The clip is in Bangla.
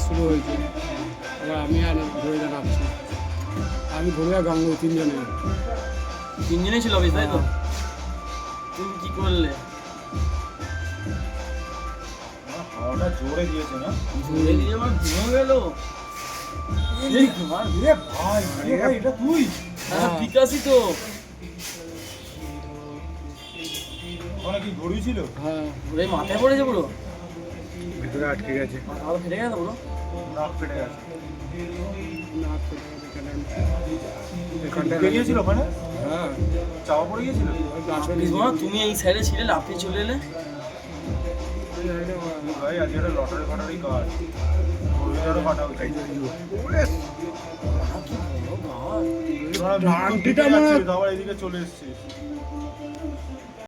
শুরু হয়েছে, এবার আমি আর ঘুরে নামছি, আমি ঘুরে আর গাঙ্গুলি তিনজনে। তিনজনেই ছিল অফিস তাই তো? তুমি কি করলে? হাওয়াটা জোরে দিয়েছে না? জোরে দিয়ে আমার ভেঙে গেল। ভাই এটা তুই? হ্যাঁ বিকাশই তো। ওখানে কি ঘড়ি ছিল? হ্যাঁ, ওরে মাথায় পড়েছে পুরো, ভিতরে আটকে গেছে। মাথা ভালো ফেটে গেছে পুরো। নাক ফেটে গেছে। নাক ফেটে গেছে, এখানটা ঢুকে গিয়েছিল ওখানে? হ্যাঁ, চাপা পড়ে গিয়েছিল? বিস্মা, তুমি এই সাইডে ছিলে, লাফিয়ে চলে এলে। ভাই আজকে একটা লটারি ফাটারি কাজ, ঘড়িটারও ফাটা উচিত। কি বড় গাছ। আবার এদিকে চলে এসেছিস।